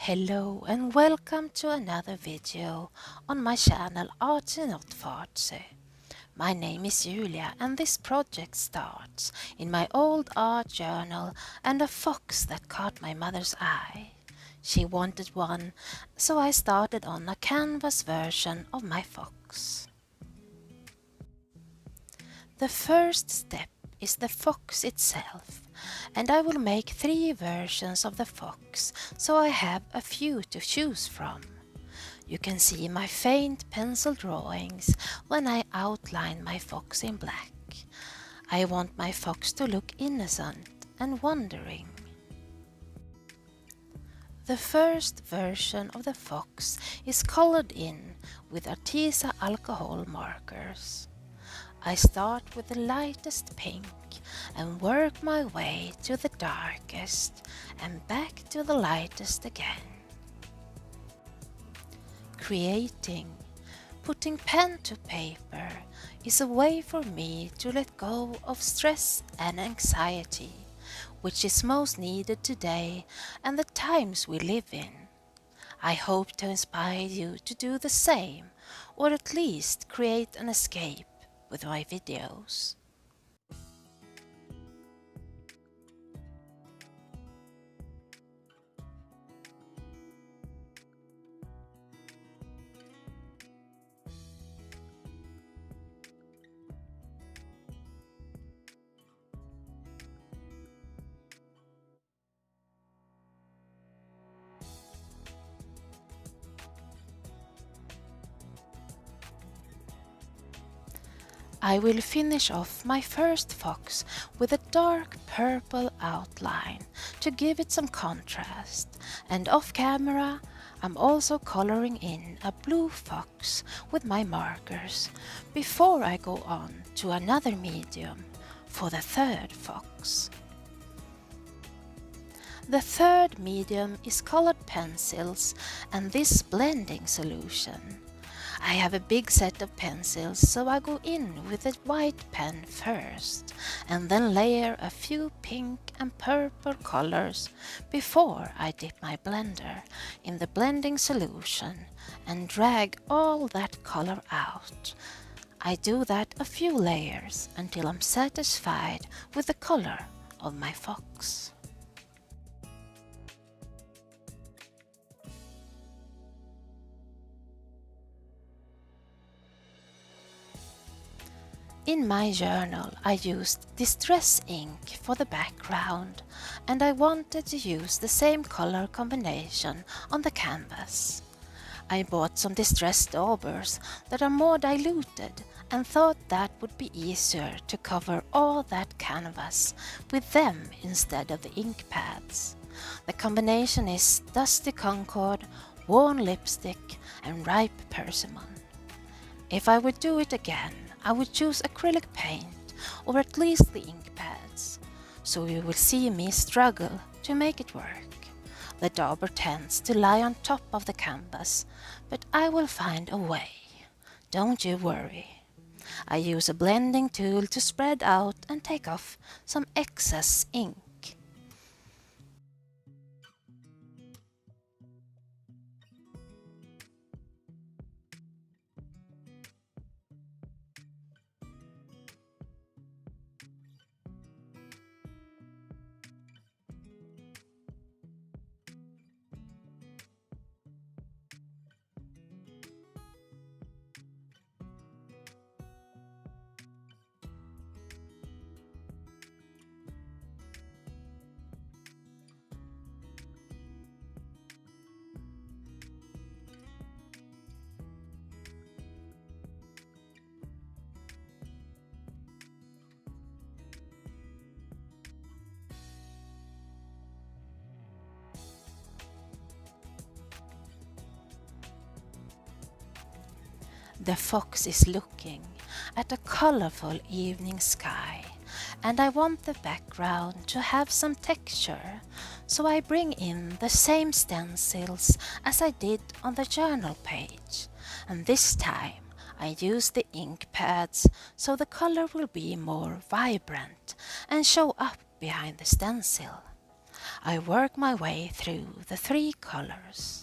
Hello and welcome to another video on my channel Artsy Not Fartsy. My name is Julia and this project starts in my old art journal and a fox that caught my mother's eye. She wanted one, so I started on a canvas version of my fox. The first step is the fox itself, and I will make 3 versions of the fox, so I have a few to choose from. You can see my faint pencil drawings when I outline my fox in black. I want my fox to look innocent and wondering. The first version of the fox is colored in with Arteza alcohol markers. I start with the lightest pink and work my way to the darkest and back to the lightest again. Creating, putting pen to paper is a way for me to let go of stress and anxiety, which is most needed today and the times we live in. I hope to inspire you to do the same, or at least create an escape with my videos. I will finish off my first fox with a dark purple outline to give it some contrast, and off camera I'm also coloring in a blue fox with my markers before I go on to another medium for the third fox. The third medium is colored pencils and this blending solution. I have a big set of pencils, so I go in with a white pen first and then layer a few pink and purple colors before I dip my blender in the blending solution and drag all that color out. I do that a few layers until I'm satisfied with the color of my fox. In my journal I used distress ink for the background and I wanted to use the same color combination on the canvas. I bought some distressed daubers that are more diluted and thought that would be easier to cover all that canvas with them instead of the ink pads. The combination is dusty concord, worn lipstick and ripe persimmon. If I would do it again, I would choose acrylic paint or at least the ink pads, so you will see me struggle to make it work. The dauber tends to lie on top of the canvas, but I will find a way. Don't you worry. I use a blending tool to spread out and take off some excess ink. The fox is looking at a colorful evening sky, and I want the background to have some texture, so I bring in the same stencils as I did on the journal page, and this time I use the ink pads so the color will be more vibrant and show up behind the stencil. I work my way through the 3 colors.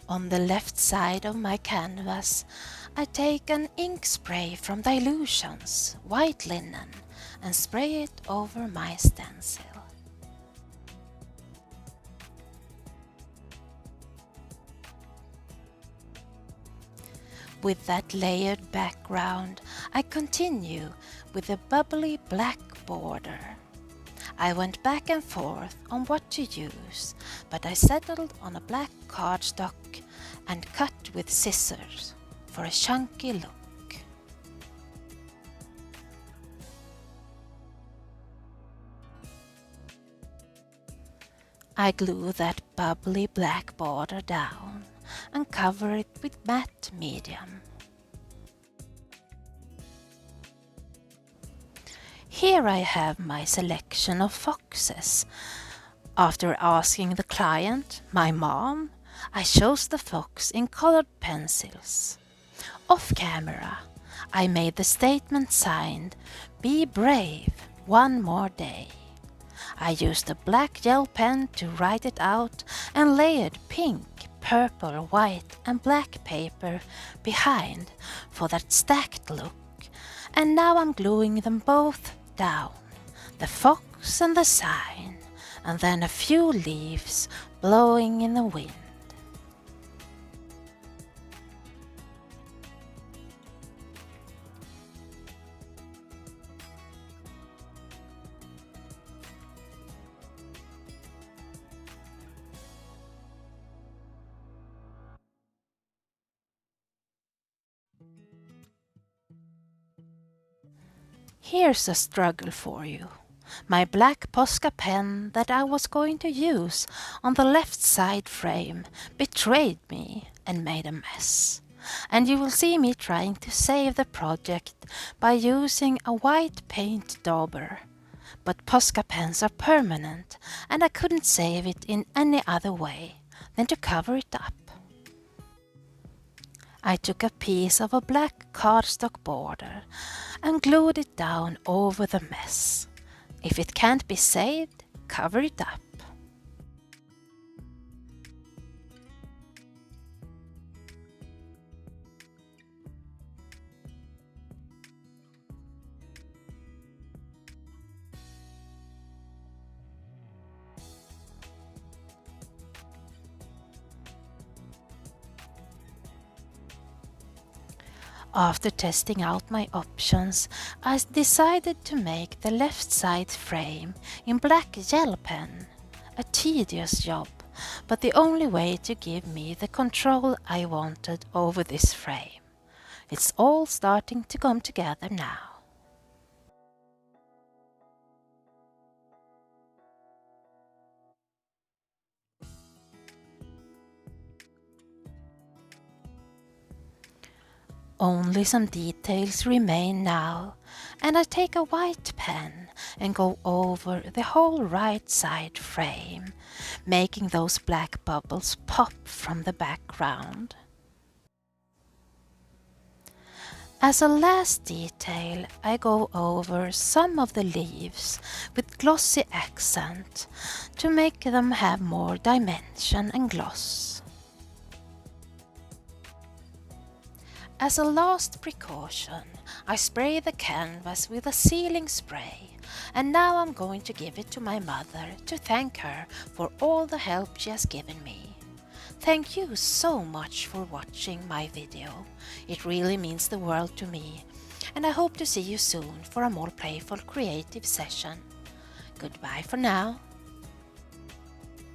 On the left side of my canvas, I take an ink spray from Dilution's white linen and spray it over my stencil. With that layered background, I continue with the bubbly black border. I went back and forth on what to use, but I settled on a black cardstock and cut with scissors for a chunky look. I glue that bubbly black border down and cover it with matte medium. Here I have my selection of foxes. After asking the client, my mom, I chose the fox in colored pencils. Off camera, I made the statement signed, "Be brave, one more day." I used a black gel pen to write it out and layered pink, purple, white and black paper behind for that stacked look. And now I'm gluing them both down, the fox and the sign, and then a few leaves blowing in the wind. Here's a struggle for you. My black Posca pen that I was going to use on the left side frame betrayed me and made a mess. And you will see me trying to save the project by using a white paint dauber. But Posca pens are permanent and I couldn't save it in any other way than to cover it up. I took a piece of a black cardstock border and glued it down over the mess. If it can't be saved, cover it up. After testing out my options, I decided to make the left side frame in black gel pen. A tedious job, but the only way to give me the control I wanted over this frame. It's all starting to come together now. Only some details remain now, and I take a white pen and go over the whole right side frame, making those black bubbles pop from the background. As a last detail, I go over some of the leaves with glossy accent to make them have more dimension and gloss. As a last precaution, I spray the canvas with a sealing spray, and now I'm going to give it to my mother to thank her for all the help she has given me. Thank you so much for watching my video. It really means the world to me, and I hope to see you soon for a more playful creative session. Goodbye for now.